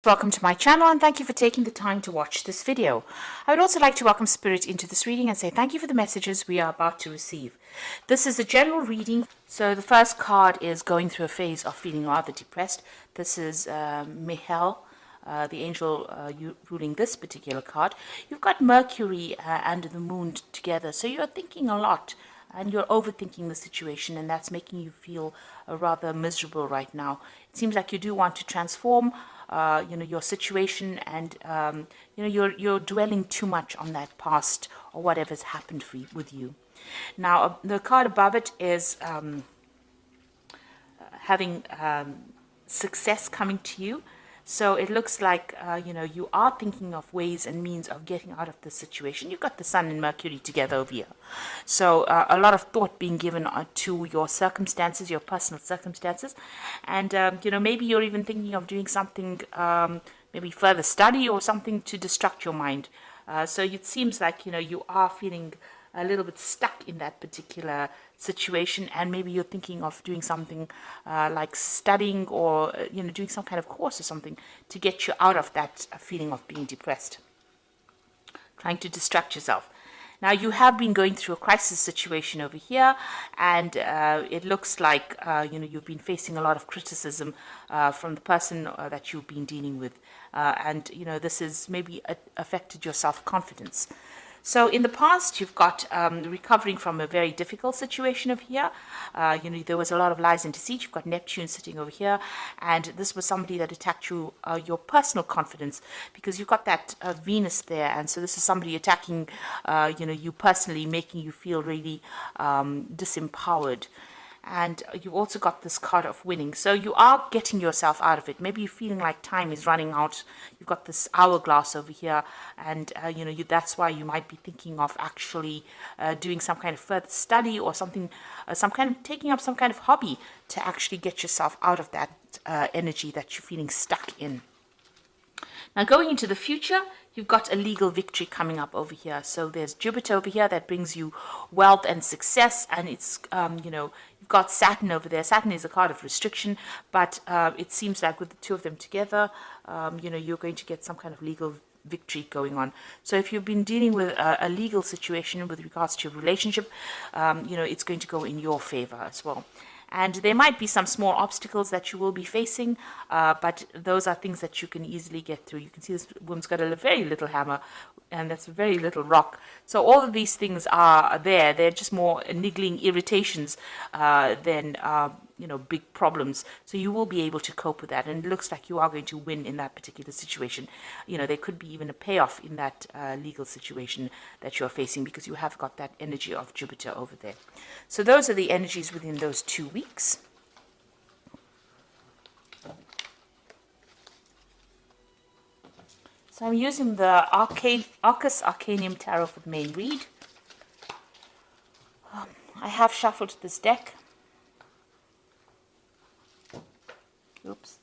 Welcome to my channel and thank you for taking the time to watch this video. I would also like to welcome Spirit into this reading and say thank you for the messages we are about to receive. This is a general reading. So the first card is going through a phase of feeling rather depressed. This is Michael, the angel ruling this particular card. You've got Mercury and the moon together. So you're thinking a lot and you're overthinking the situation, and that's making you feel rather miserable right now. It seems like you do want to transform your situation, and you're dwelling too much on that past or whatever's happened with you. Now the card above it is having success coming to you. So it looks like you are thinking of ways and means of getting out of this situation. You've got the Sun and Mercury together over here, so a lot of thought being given to your circumstances, your personal circumstances, and maybe you're even thinking of doing something, maybe further study or something to distract your mind. So it seems like you are feeling a little bit stuck in that particular situation, and maybe you're thinking of doing something like studying or doing some kind of course or something to get you out of that feeling of being depressed, trying to distract yourself. Now you have been going through a crisis situation over here, and it looks like you've been facing a lot of criticism from the person that you've been dealing with, and this has maybe affected your self-confidence. So in the past, you've got recovering from a very difficult situation over here. There was a lot of lies and deceit. You've got Neptune sitting over here, and this was somebody that attacked you, your personal confidence, because you've got that Venus there, and so this is somebody attacking, you personally, making you feel really disempowered. And you've also got this card of winning. So you are getting yourself out of it. Maybe you're feeling like time is running out. You've got this hourglass over here. And, that's why you might be thinking of actually doing some kind of further study or something, taking up some kind of hobby to actually get yourself out of that energy that you're feeling stuck in. Now going into the future, you've got a legal victory coming up over here. So there's Jupiter over here that brings you wealth and success, and it's you've got Saturn over there. Saturn is a card of restriction, but it seems like with the two of them together, you're going to get some kind of legal victory going on. So if you've been dealing with a legal situation with regards to your relationship, it's going to go in your favor as well. And there might be some small obstacles that you will be facing, but those are things that you can easily get through. You can see this woman's got a very little hammer, and that's a very little rock. So all of these things are there. They're just more niggling irritations than big problems. So you will be able to cope with that, and it looks like you are going to win in that particular situation. There could be even a payoff in that legal situation that you're facing, because you have got that energy of Jupiter over there. So those are the energies within those 2 weeks. So I'm using the Arcus Arcanium Tarot for the main read. I have shuffled this deck. Oops.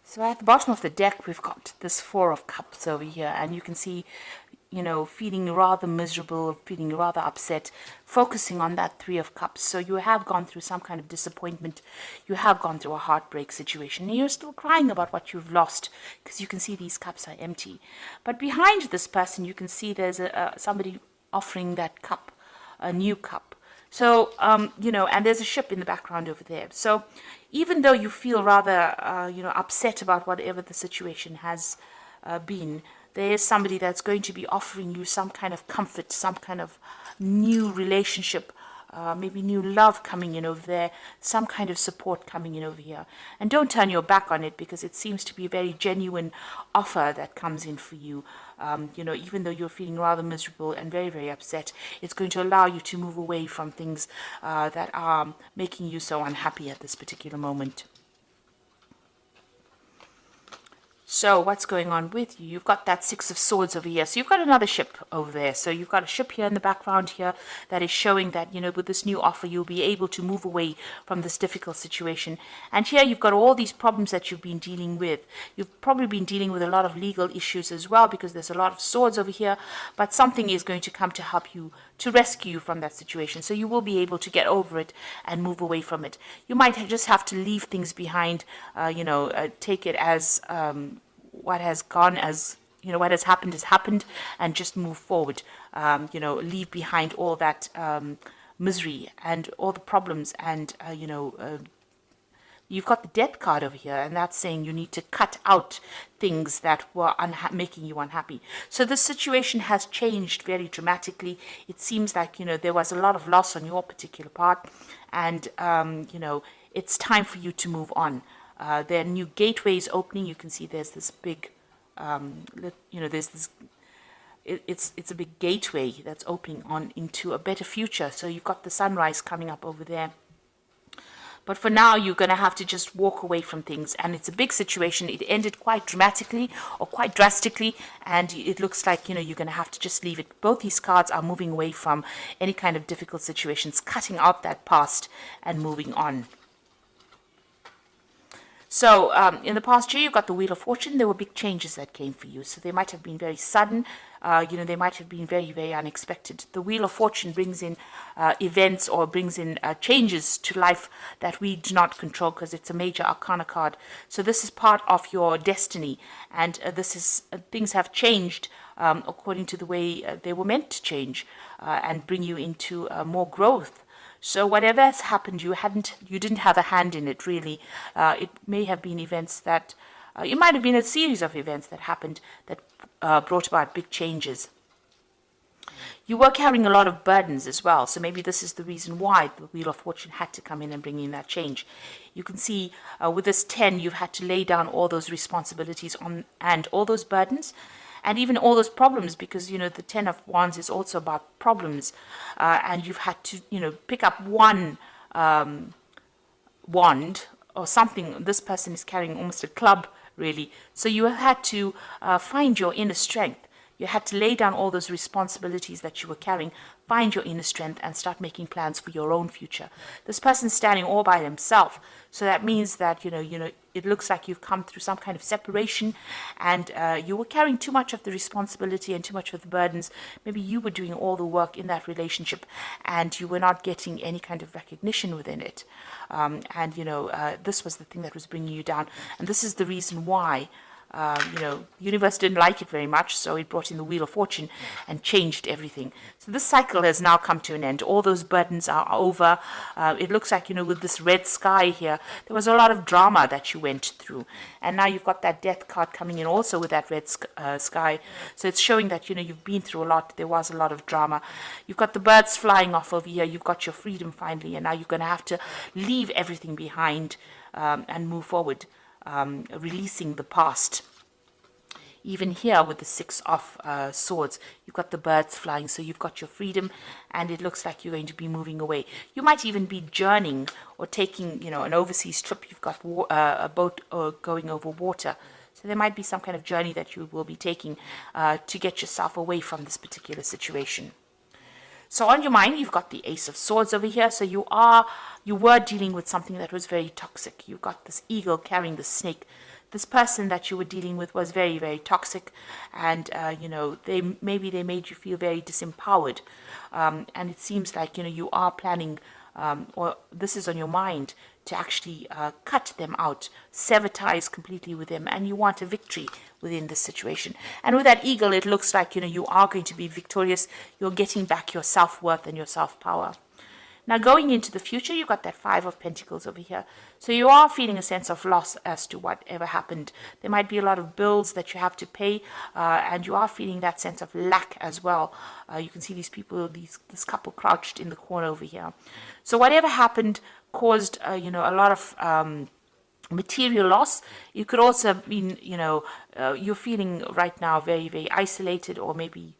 So at the bottom of the deck, we've got this Four of Cups over here, and you can see, feeling rather miserable, feeling rather upset, focusing on that Three of Cups. So you have gone through some kind of disappointment. You have gone through a heartbreak situation, and you're still crying about what you've lost, because you can see these cups are empty. But behind this person, you can see there's somebody offering that cup, a new cup. So, and there's a ship in the background over there. So even though you feel rather, upset about whatever the situation has been, there is somebody that's going to be offering you some kind of comfort, some kind of new relationship, maybe new love coming in over there, some kind of support coming in over here. And don't turn your back on it, because it seems to be a very genuine offer that comes in for you. Even though you're feeling rather miserable and very, very upset, it's going to allow you to move away from things that are making you so unhappy at this particular moment. So what's going on with you? You've got that Six of Swords over here. So you've got another ship over there. So you've got a ship here in the background here that is showing that, with this new offer, you'll be able to move away from this difficult situation. And here you've got all these problems that you've been dealing with. You've probably been dealing with a lot of legal issues as well, because there's a lot of swords over here. But something is going to come to help you, to rescue you from that situation. So you will be able to get over it and move away from it. You might just have to leave things behind, take it as what has gone, as what has happened, and just move forward. Leave behind all that misery and all the problems, and you've got the Death card over here, and that's saying you need to cut out things that were making you unhappy. So the situation has changed very dramatically. It seems like there was a lot of loss on your particular part, and it's time for you to move on. There are new gateways opening. You can see there's this big, there's this. It's a big gateway that's opening on into a better future. So you've got the sunrise coming up over there. But for now, you're going to have to just walk away from things. And it's a big situation. It ended quite dramatically or quite drastically. And it looks like, you're going to have to just leave it. Both these cards are moving away from any kind of difficult situations, cutting out that past and moving on. So in the past year, you got the Wheel of Fortune. There were big changes that came for you. So they might have been very sudden. They might have been very, very unexpected. The Wheel of Fortune brings in events, or brings in changes to life that we do not control, because it's a major arcana card. So this is part of your destiny. And this is things have changed according to the way they were meant to change, and bring you into more growth. So whatever has happened, you didn't have a hand in it, really. It may have been events that, it might have been a series of events that happened that brought about big changes. You were carrying a lot of burdens as well, so maybe this is the reason why the Wheel of Fortune had to come in and bring in that change. You can see with this 10, you've had to lay down all those responsibilities and all those burdens, and even all those problems, because, the 10 of Wands is also about problems. And you've had to, pick up one wand or something. This person is carrying almost a club, really. So you have had to find your inner strength. You had to lay down all those responsibilities that you were carrying, find your inner strength, and start making plans for your own future. This person's standing all by himself. So that means that, it looks like you've come through some kind of separation, and you were carrying too much of the responsibility and too much of the burdens. Maybe you were doing all the work in that relationship, and you were not getting any kind of recognition within it. This was the thing that was bringing you down. And this is the reason why universe didn't like it very much, so it brought in the Wheel of Fortune and changed everything. So this cycle has now come to an end. All those burdens are over. It looks like, with this red sky here, there was a lot of drama that you went through. And now you've got that Death card coming in also with that red sky. So it's showing that, you've been through a lot. There was a lot of drama. You've got the birds flying off over here. You've got your freedom finally, and now you're going to have to leave everything behind and move forward. Releasing the past. Even here with the Six of Swords, you've got the birds flying, so you've got your freedom, and it looks like you're going to be moving away. You might even be journeying or taking, an overseas trip. You've got a boat going over water. So there might be some kind of journey that you will be taking to get yourself away from this particular situation. So on your mind, you've got the Ace of Swords over here. So you were dealing with something that was very toxic. You've got this eagle carrying the snake. This person that you were dealing with was very, very toxic, and they made you feel very disempowered. And it seems like you are planning, or this is on your mind, to actually cut them out, sever ties completely with them, and you want a victory within this situation. And with that eagle, it looks like you are going to be victorious. You're getting back your self-worth and your self-power. Now, going into the future, you've got that Five of Pentacles over here. So you are feeling a sense of loss as to whatever happened. There might be a lot of bills that you have to pay, and you are feeling that sense of lack as well. You can see these people, this couple crouched in the corner over here. So whatever happened caused, a lot of material loss. You could also mean, you're feeling right now very, very isolated, or maybe,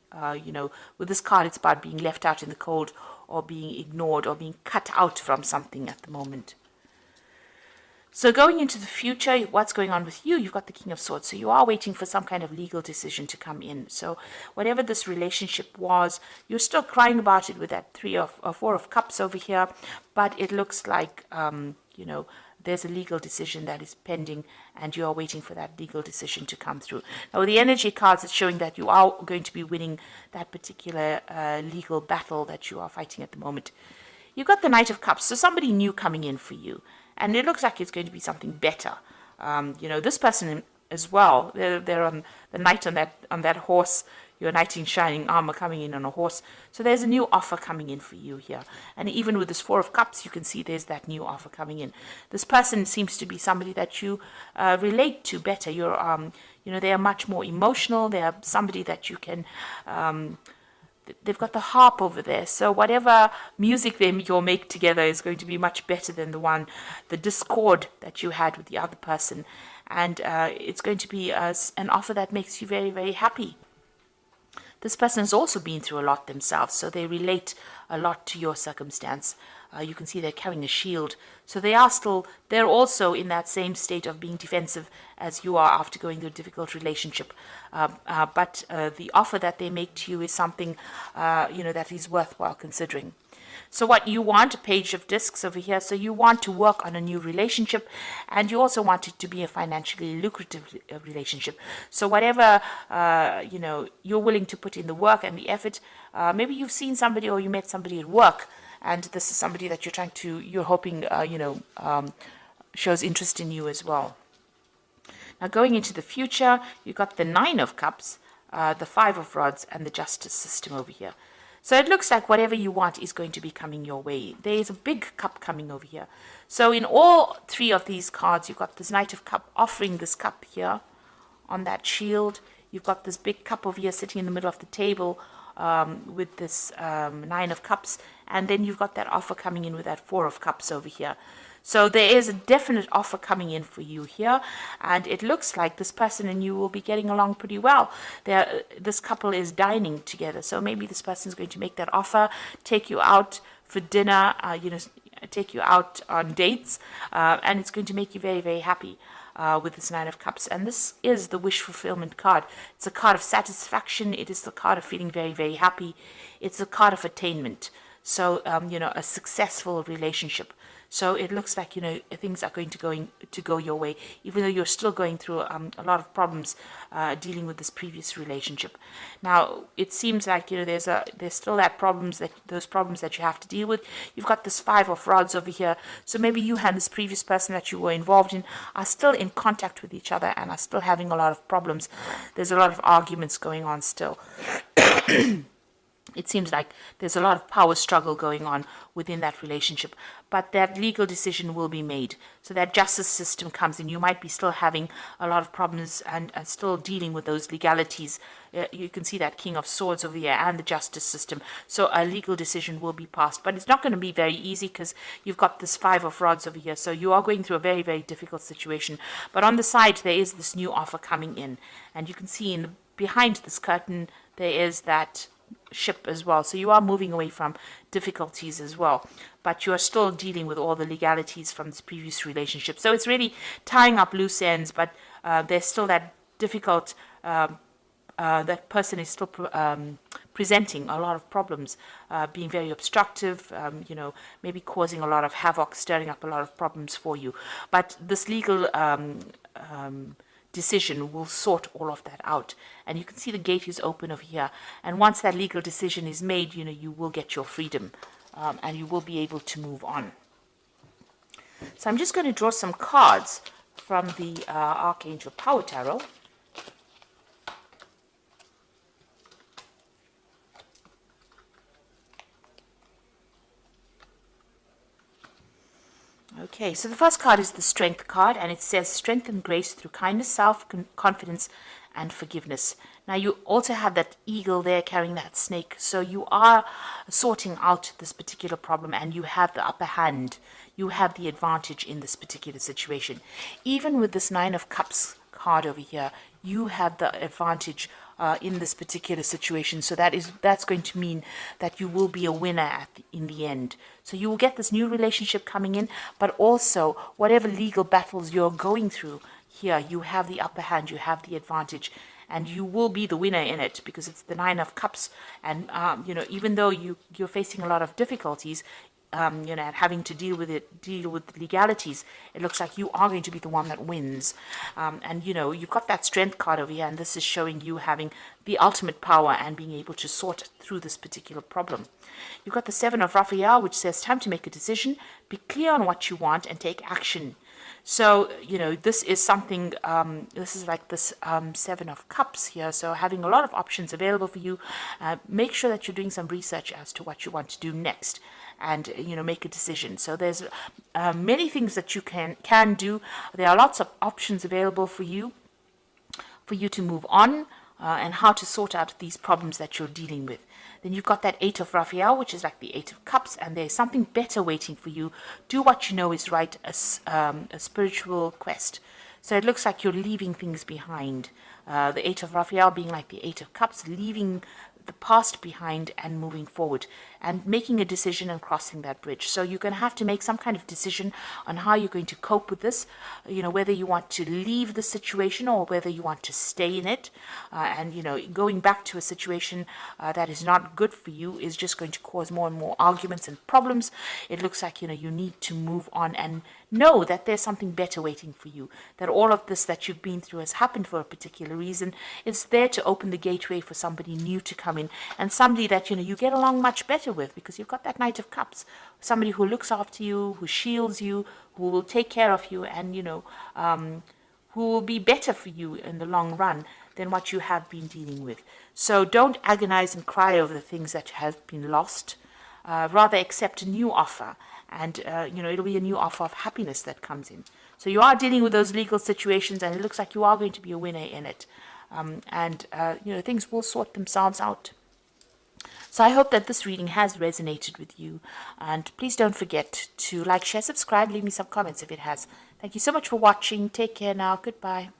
with this card, it's about being left out in the cold, or being ignored, or being cut out from something at the moment. So going into the future, what's going on with you? You've got the King of Swords. So you are waiting for some kind of legal decision to come in. So whatever this relationship was, you're still crying about it with that Four of Cups over here. But it looks like, there's a legal decision that is pending and you are waiting for that legal decision to come through. Now, with the energy cards, it's showing that you are going to be winning that particular legal battle that you are fighting at the moment. You've got the Knight of Cups, so somebody new coming in for you. And it looks like it's going to be something better. This person as well, they're on the knight on that horse, your knight in shining armor coming in on a horse. So there's a new offer coming in for you here. And even with this Four of Cups, you can see there's that new offer coming in. This person seems to be somebody that you relate to better. They are much more emotional. They are somebody that you can... they've got the harp over there, so whatever music you'll make together is going to be much better than the discord that you had with the other person, and it's going to be an offer that makes you very, very happy. This person has also been through a lot themselves, so they relate a lot to your circumstance. You can see they're carrying a shield. So they're also in that same state of being defensive as you are after going through a difficult relationship. But the offer that they make to you is something, that is worthwhile considering. So what you want, a Page of Discs over here, so you want to work on a new relationship, and you also want it to be a financially lucrative relationship. So whatever, you're willing to put in the work and the effort, maybe you've seen somebody or you met somebody at work, and this is somebody that you're hoping, shows interest in you as well. Now going into the future, you've got the Nine of Cups, the Five of Rods, and the Justice system over here. So it looks like whatever you want is going to be coming your way. There is a big cup coming over here. So in all three of these cards, you've got this Knight of Cup offering this cup here on that shield. You've got this big cup over here sitting in the middle of the table with this Nine of Cups. And then you've got that offer coming in with that Four of Cups over here. So there is a definite offer coming in for you here, and it looks like this person and you will be getting along pretty well. This couple is dining together, so maybe this person is going to make that offer, take you out for dinner, take you out on dates, and it's going to make you very, very happy with this Nine of Cups. And this is the wish fulfillment card. It's a card of satisfaction. It is the card of feeling very, very happy. It's a card of attainment. So, a successful relationship. So it looks like, things are going to go your way, even though you're still going through a lot of problems dealing with this previous relationship. Now, it seems like, there's still those problems that you have to deal with. You've got this Five of Rods over here. So maybe you and this previous person that you were involved in are still in contact with each other and are still having a lot of problems. There's a lot of arguments going on still. It seems like there's a lot of power struggle going on within that relationship, but that legal decision will be made. So that justice system comes in. You might be still having a lot of problems and still dealing with those legalities. You can see that King of Swords over here and the justice system. So a legal decision will be passed, but it's not going to be very easy because you've got this Five of Rods over here. So you are going through a very, very difficult situation. But on the side, there is this new offer coming in, and you can see behind this curtain, there is that ship as well. So you are moving away from difficulties as well, but you are still dealing with all the legalities from this previous relationship. So it's really tying up loose ends, but there's still that difficult, that person is still presenting a lot of problems, being very obstructive, maybe causing a lot of havoc, stirring up a lot of problems for you. But this legal decision will sort all of that out, and you can see the gate is open over here, and once that legal decision is made, you will get your freedom, and you will be able to move on. So I'm just going to draw some cards from the Archangel Power Tarot. Okay, so the first card is the Strength card, and it says strength and grace through kindness, self-confidence, and forgiveness. Now, you also have that eagle there carrying that snake, so you are sorting out this particular problem, and you have the upper hand. You have the advantage in this particular situation. Even with this Nine of Cups card over here, you have the advantage in this particular situation. So that's going to mean that you will be a winner in the end. So you will get this new relationship coming in, but also whatever legal battles you're going through here, you have the upper hand, you have the advantage, and you will be the winner in it, because it's the Nine of Cups. And even though you're facing a lot of difficulties, and having to deal with legalities, it looks like you are going to be the one that wins. And you've got that strength card over here, and this is showing you having the ultimate power and being able to sort through this particular problem. You've got the Seven of Raphael, which says time to make a decision, be clear on what you want, and take action. So, this is something, this is like this Seven of Cups here. So having a lot of options available for you. Make sure that you're doing some research as to what you want to do next, and, make a decision. So there's many things that you can do. There are lots of options available for you to move on, and how to sort out these problems that you're dealing with. Then you've got that Eight of Raphael, which is like the Eight of Cups, and there's something better waiting for you. Do what you know is right, a spiritual quest. So it looks like you're leaving things behind. The Eight of Raphael being like the Eight of Cups, leaving the past behind and moving forward and making a decision and crossing that bridge. So you're going to have to make some kind of decision on how you're going to cope with this, whether you want to leave the situation or whether you want to stay in it. And going back to a situation that is not good for you is just going to cause more and more arguments and problems. It looks like, you need to move on and know that there's something better waiting for you, that all of this that you've been through has happened for a particular reason. It's there to open the gateway for somebody new to come in, and somebody that you get along much better with, because you've got that Knight of Cups, somebody who looks after you, who shields you, who will take care of you, and who will be better for you in the long run than what you have been dealing with. So don't agonize and cry over the things that have been lost. Rather accept a new offer, and it'll be a new offer of happiness that comes in. So you are dealing with those legal situations, and it looks like you are going to be a winner in it. Things will sort themselves out. So I hope that this reading has resonated with you, and please don't forget to like, share, subscribe, leave me some comments if it has. Thank you so much for watching. Take care now. Goodbye.